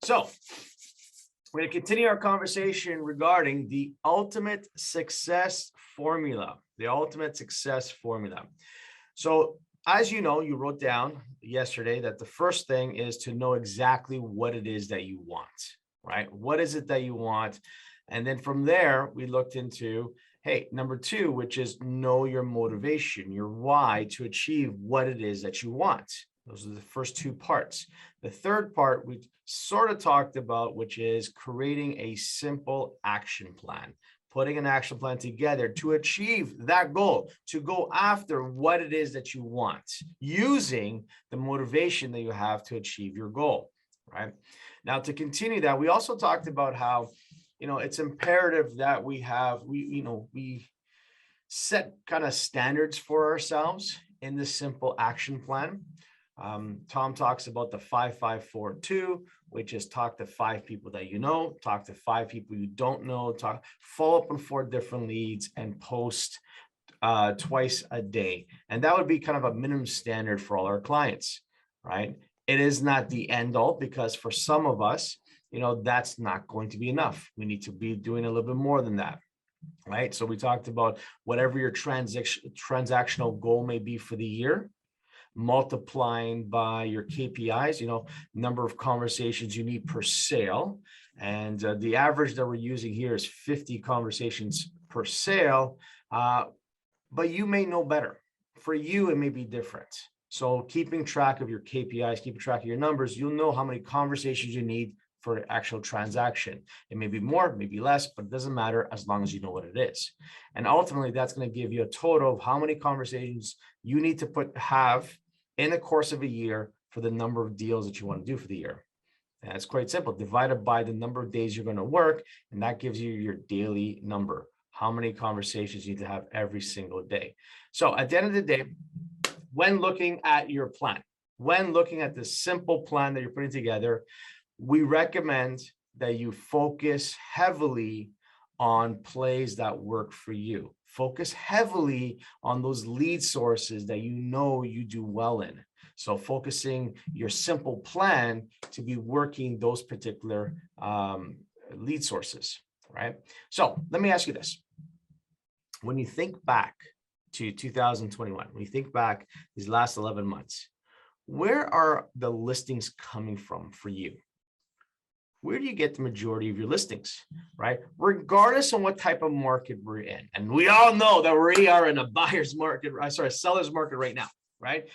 So we're going to continue our conversation regarding the ultimate success formula, the ultimate success formula. So as you know, you wrote down yesterday that the first thing is to know exactly what it is that you want, right? What is it that you want? And then from there, we looked into, hey, number two, which is know your motivation, your why to achieve what it is that you want. Those are the first two parts. The third part we sort of talked about, which is creating a simple action plan, putting an action plan together to achieve that goal, to go after what it is that you want, using the motivation that you have to achieve your goal, right? Now, to continue that, we also talked about how, it's imperative that we set kind of standards for ourselves in this simple action plan. Tom talks about the 5-5-4-2, which is talk to 5 people that you know, talk to 5 people you don't know, follow up on 4 different leads, and post twice a day. And that would be kind of a minimum standard for all our clients, right? It is not the end all, because for some of us, that's not going to be enough. We need to be doing a little bit more than that, right? So we talked about whatever your transactional goal may be for the year, multiplying by your KPIs, number of conversations you need per sale. And the average that we're using here is 50 conversations per sale. But you may know better. For you, it may be different. So keeping track of your KPIs, keeping track of your numbers, you'll know how many conversations you need for the actual transaction. It may be more, maybe less, but it doesn't matter as long as you know what it is. And ultimately, that's going to give you a total of how many conversations you need to have in the course of a year for the number of deals that you want to do for the year. And it's quite simple. Divided by the number of days you're going to work, and that gives you your daily number. How many conversations you need to have every single day. So at the end of the day, when looking at your plan, when looking at the simple plan that you're putting together, we recommend that you focus heavily on plays that work for you. Focus heavily on those lead sources that you do well in. So focusing your simple plan to be working those particular lead sources, right? So let me ask you this. When you think back to 2021, when you think back these last 11 months, where are the listings coming from for you? Where do you get the majority of your listings, right? Regardless of what type of market we're in. And we all know that we are in a seller's market right now, right?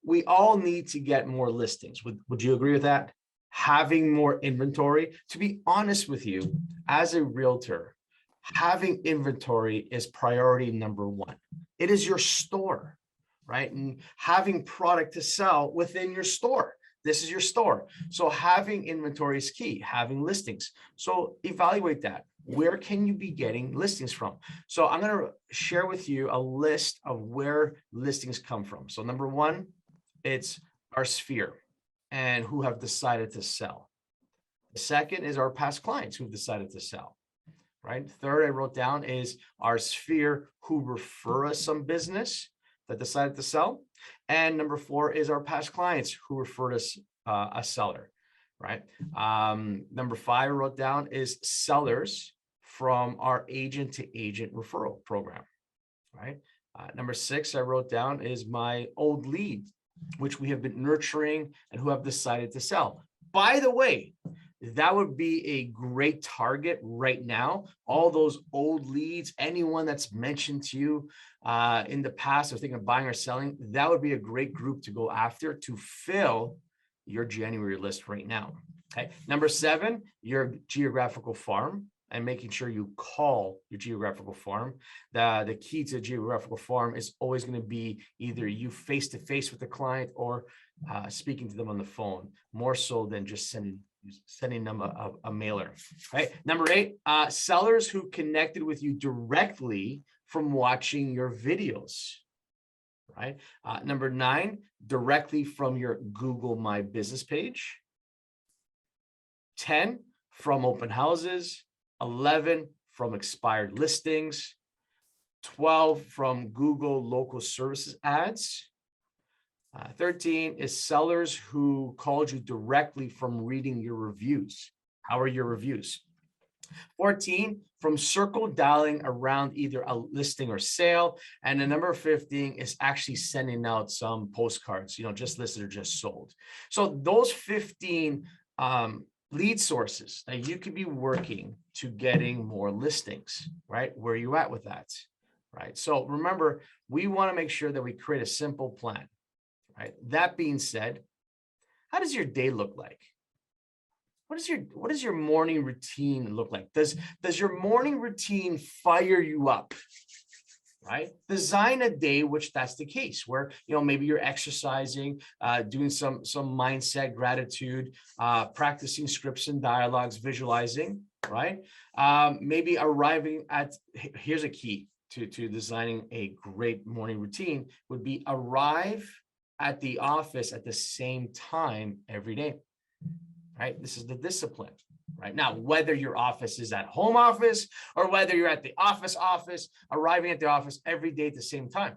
We all need to get more listings. Would you agree with that? Having more inventory. To be honest with you, as a realtor, having inventory is priority number 1. It is your store, right? And having product to sell within your store. This is your store. So having inventory is key, having listings. So evaluate that. Where can you be getting listings from? So I'm going to share with you a list of where listings come from. So number 1, it's our sphere and who have decided to sell. The second is our past clients who've decided to sell, right? Third, I wrote down is our sphere who refer us some business that decided to sell. And number 4 is our past clients who referred us a seller, right? Number 5 I wrote down is sellers from our agent to agent referral program, right? Number 6 I wrote down is my old lead, which we have been nurturing and who have decided to sell. By the way, that would be a great target right now. All those old leads, anyone that's mentioned to you in the past or thinking of buying or selling, that would be a great group to go after to fill your January list right now. Okay. Number 7, your geographical farm and making sure you call your geographical farm. The key to geographical farm is always going to be either you face-to-face with the client or speaking to them on the phone, more so than just sending them a mailer, right? Number 8, sellers who connected with you directly from watching your videos, right? Number 9, directly from your Google My Business page. 10, from open houses. 11, from expired listings. 12, from Google local services ads. 13 is sellers who called you directly from reading your reviews. How are your reviews? 14, from circle dialing around either a listing or sale. And the number 15 is actually sending out some postcards, just listed or just sold. So those 15 lead sources that you could be working to getting more listings, right? Where are you at with that, right? So remember, we want to make sure that we create a simple plan, right? That being said, how does your day look like? What does your morning routine look like? Does your morning routine fire you up? Right? Design a day which that's the case, where maybe you're exercising, doing some mindset, gratitude, practicing scripts and dialogues, visualizing, right? Maybe arriving at, here's a key to designing a great morning routine would be arrive at the office at the same time every day. Right? This is the discipline, right? Now, whether your office is at home office or whether you're at the office, arriving at the office every day at the same time.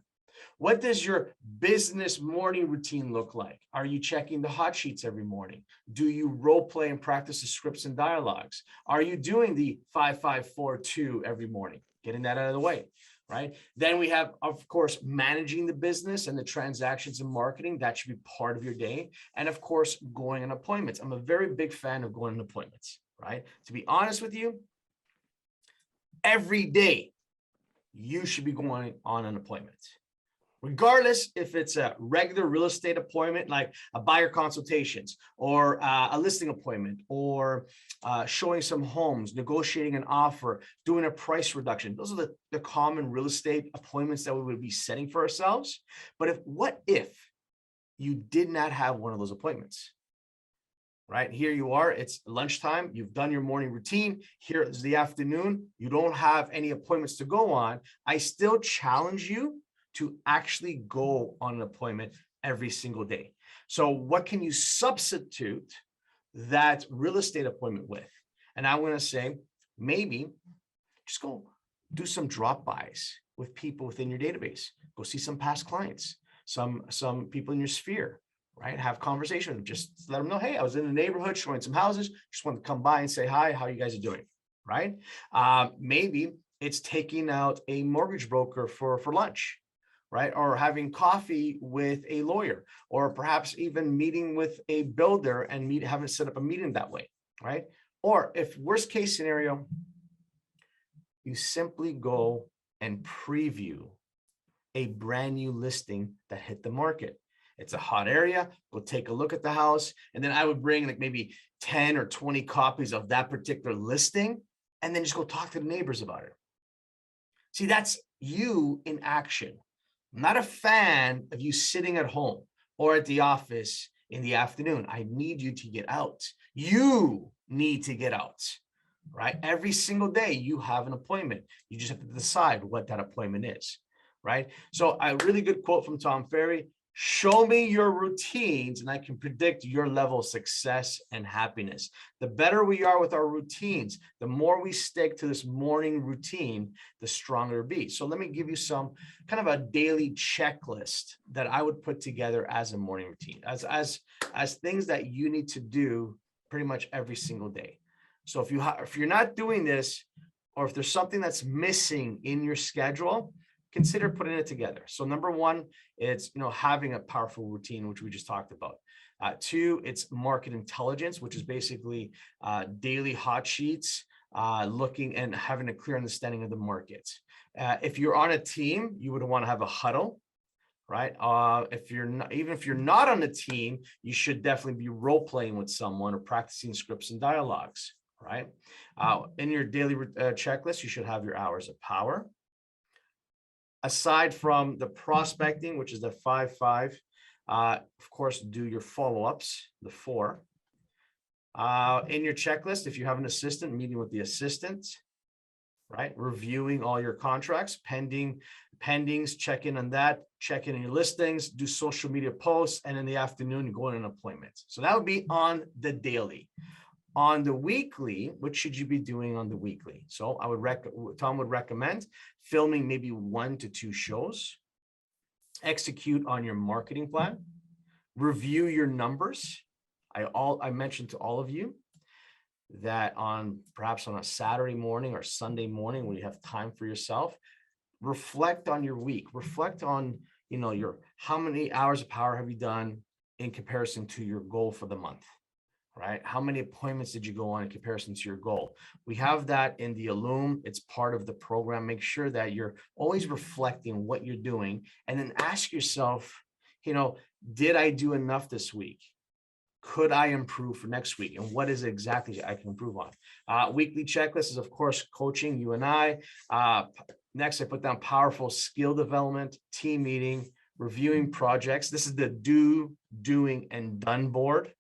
What does your business morning routine look like? Are you checking the hot sheets every morning? Do you role play and practice the scripts and dialogues? Are you doing the 5-5-4-2 every morning? Getting that out of the way. Right? Then we have, of course, managing the business and the transactions and marketing. That should be part of your day. And of course, going on appointments. I'm a very big fan of going on appointments, right? To be honest with you, every day you should be going on an appointment. Regardless if it's a regular real estate appointment, like a buyer consultations or a listing appointment or showing some homes, negotiating an offer, doing a price reduction. Those are the common real estate appointments that we would be setting for ourselves. But what if you did not have one of those appointments? Right? Here you are, it's lunchtime, you've done your morning routine, here is the afternoon, you don't have any appointments to go on. I still challenge you to actually go on an appointment every single day. So what can you substitute that real estate appointment with? And I'm going to say, maybe just go do some drop-bys with people within your database. Go see some past clients, some people in your sphere, right? Have conversation with them. Just let them know, hey, I was in the neighborhood showing some houses. Just wanted to come by and say hi, how you guys are doing, right? Maybe it's taking out a mortgage broker for lunch, right? Or having coffee with a lawyer, or perhaps even meeting with a builder and having set up a meeting that way, right? Or if worst case scenario, you simply go and preview a brand new listing that hit the market. It's a hot area. Go take a look at the house. And then I would bring like maybe 10 or 20 copies of that particular listing, and then just go talk to the neighbors about it. See, that's you in action. I'm not a fan of you sitting at home or at the office in the afternoon. I need you to get out. You need to get out, right? Every single day you have an appointment. You just have to decide what that appointment is, right? So a really good quote from Tom Ferry: show me your routines and I can predict your level of success and happiness. The better we are with our routines, the more we stick to this morning routine, the stronger it'll be. So let me give you some kind of a daily checklist that I would put together as a morning routine, as things that you need to do pretty much every single day. So if you're not doing this, or if there's something that's missing in your schedule, consider putting it together. So number one, it's having a powerful routine, which we just talked about. Two, it's market intelligence, which is basically daily hot sheets, looking and having a clear understanding of the market. If you're on a team, you would want to have a huddle, right? Even if you're not on a team, you should definitely be role playing with someone or practicing scripts and dialogues, right? In your daily checklist, you should have your hours of power. Aside from the prospecting, which is the 5-5, of course, do your follow-ups, the 4. In your checklist, if you have an assistant, meeting with the assistant, right? Reviewing all your contracts, pendings, check in on that, check in on your listings, do social media posts, and in the afternoon, you go on an appointment. So that would be on the daily. On the weekly, what should you be doing on the weekly? So Tom would recommend filming maybe 1 to 2 shows, execute on your marketing plan, Review your numbers. I mentioned to all of you that perhaps on a Saturday morning or Sunday morning when you have time for yourself, reflect on your week. Reflect on, how many hours of power have you done in comparison to your goal for the month, right? How many appointments did you go on in comparison to your goal? We have that in the Illume. It's part of the program. Make sure that you're always reflecting what you're doing, and then ask yourself, did I do enough this week? Could I improve for next week? And what is it exactly I can improve on? Weekly checklist is, of course, coaching, you and I. Next, I put down powerful skill development, team meeting, reviewing projects. This is the do, doing, and done board.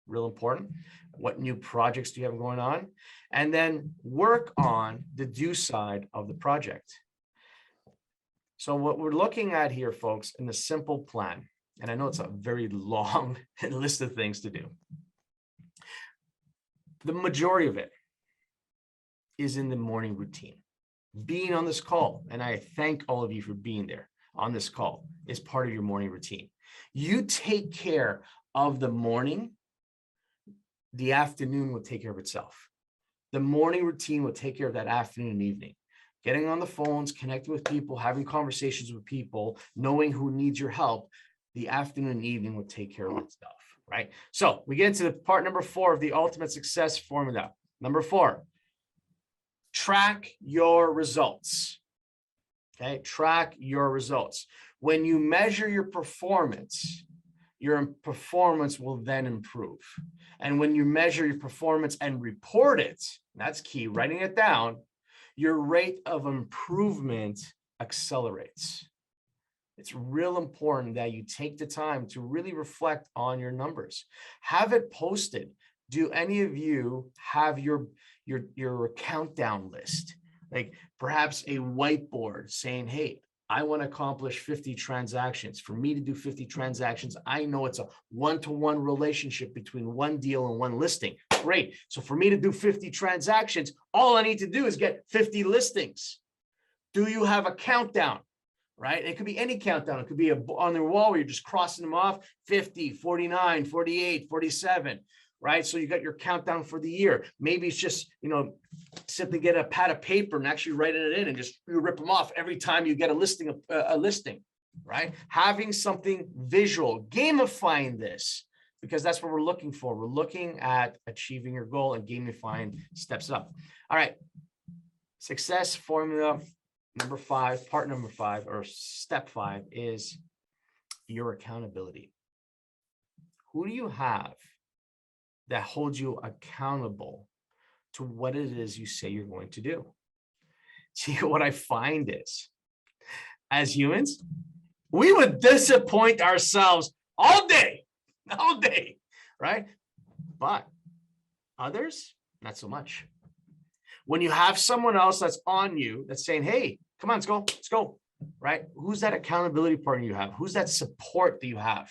Real important. What new projects do you have going on? And then work on the do side of the project. So what we're looking at here, folks, in the simple plan, and I know it's a very long list of things to do. The majority of it is in the morning routine. Being on this call, and I thank all of you for being there on this call, is part of your morning routine. You take care of the morning, the afternoon will take care of itself. The morning routine will take care of that afternoon and evening. Getting on the phones, connecting with people, having conversations with people, knowing who needs your help, the afternoon and evening will take care of itself, right? So we get into part number 4 of the ultimate success formula. Number 4, track your results. Okay, track your results. When you measure your performance will then improve. And when you measure your performance and report it, that's key, writing it down, your rate of improvement accelerates. It's real important that you take the time to really reflect on your numbers. Have it posted. Do any of you have your countdown list? Like perhaps a whiteboard saying, hey, I want to accomplish 50 transactions. For me to do 50 transactions, I know it's a one-to-one relationship between one deal and one listing. Great. So for me to do 50 transactions, all I need to do is get 50 listings. Do you have a countdown? Right? It could be any countdown. It could be on the wall where you're just crossing them off, 50, 49, 48, 47, right? So you got your countdown for the year. Maybe it's just, simply get a pad of paper and actually writing it in and just rip them off every time you get a listing, right? Having something visual, gamifying this, because that's what we're looking for. We're looking at achieving your goal, and gamifying steps up. All right. Success formula. Number 5, part number 5, or step 5, is your accountability. Who do you have that holds you accountable to what it is you say you're going to do? See, what I find is, as humans, we would disappoint ourselves all day, right? But others, not so much. When you have someone else that's on you, that's saying, hey, come on, let's go, right? Who's that accountability partner you have? Who's that support that you have,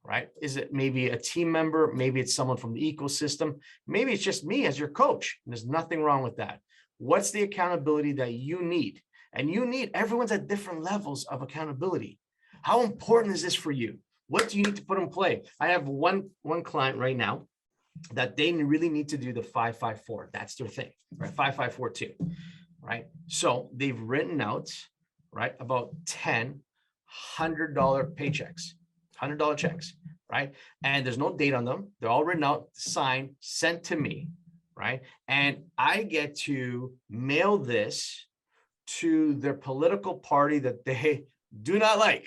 right? Is it maybe a team member? Maybe it's someone from the ecosystem. Maybe it's just me as your coach. And there's nothing wrong with that. What's the accountability that you need? And everyone's at different levels of accountability. How important is this for you? What do you need to put in play? I have one client right now that they really need to do the 5-5-4. That's their thing, right? 5-5-4-2, right? So they've written out, right, about 10 $100 paychecks, $100 checks, right? And there's no date on them. They're all written out, signed, sent to me, right? And I get to mail this to their political party that they do not like.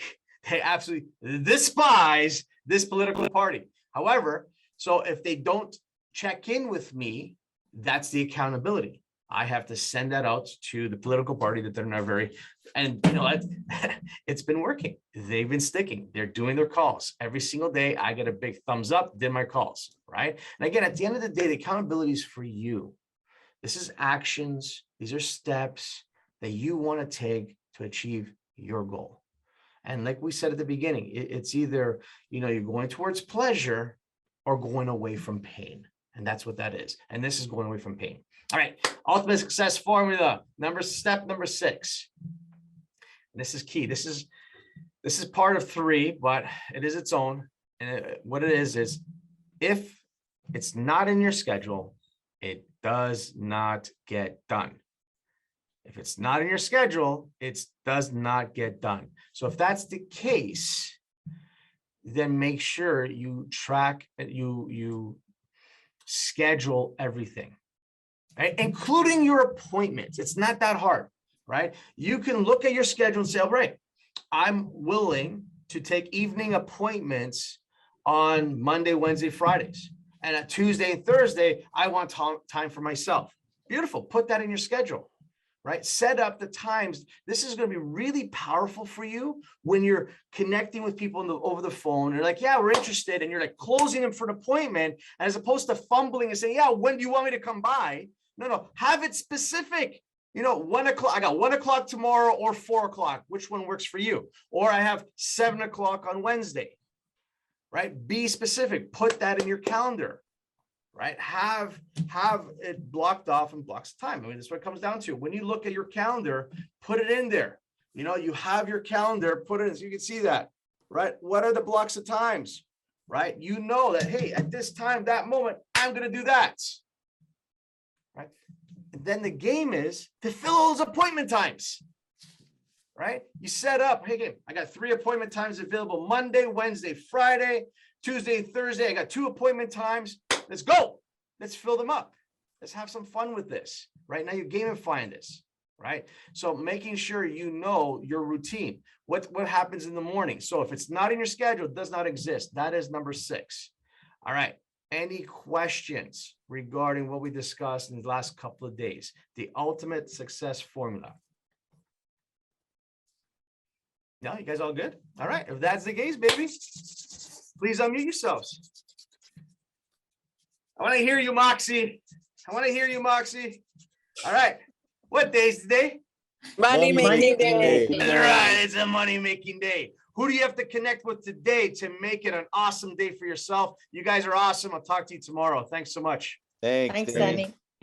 They absolutely despise this political party. However, so if they don't check in with me, that's the accountability. I have to send that out to the political party that they're not and it's been working. They've been sticking. They're doing their calls every single day. I get a big thumbs up, did my calls, right? And again, at the end of the day, the accountability is for you. This is actions. These are steps that you want to take to achieve your goal. And like we said at the beginning, it's either, you're going towards pleasure or going away from pain. And that's what that is. And this is going away from pain. All right. Ultimate success formula. Step number 6. And this is key. This is part of 3, but it is its own. And what it is if it's not in your schedule, it does not get done. If it's not in your schedule, it does not get done. So if that's the case, then make sure you track, you schedule everything, right? Including your appointments. It's not that hard, right? You can look at your schedule and say, all right, I'm willing to take evening appointments on Monday, Wednesday, Fridays. And on Tuesday and Thursday, I want time for myself. Beautiful. Put that in your schedule, right? Set up the times. This is going to be really powerful for you when you're connecting with people over the phone. You're like, yeah, we're interested. And you're like closing them for an appointment, as opposed to fumbling and saying, yeah, when do you want me to come by? No, have it specific. 1 o'clock, I got 1 o'clock tomorrow or 4 o'clock. Which one works for you? Or I have 7 o'clock on Wednesday, right? Be specific, put that in your calendar, right? Have it blocked off and blocks of time. I mean, that's what it comes down to. When you look at your calendar, put it in there. You have your calendar, put it in so you can see that, right? What are the blocks of times, right? You know that, hey, at this time, that moment, I'm going to do that, right? And then the game is to fill those appointment times, right? You set up, hey, I got 3 appointment times available: Monday, Wednesday, Friday, Tuesday, Thursday. I got 2 appointment times. Let's go. Let's fill them up. Let's have some fun with this. Right now, you're gamifying this, right? So making sure you know your routine, what happens in the morning. So if it's not in your schedule, it does not exist. That is number 6. All right. Any questions regarding what we discussed in the last couple of days? The ultimate success formula. No, you guys all good? All right. If that's the case, baby, please unmute yourselves. I want to hear you, Moxie. I want to hear you, Moxie. All right. What day is today? Money making day. All right. It's a money making day. Who do you have to connect with today to make it an awesome day for yourself? You guys are awesome. I'll talk to you tomorrow. Thanks so much. Thanks, Danny.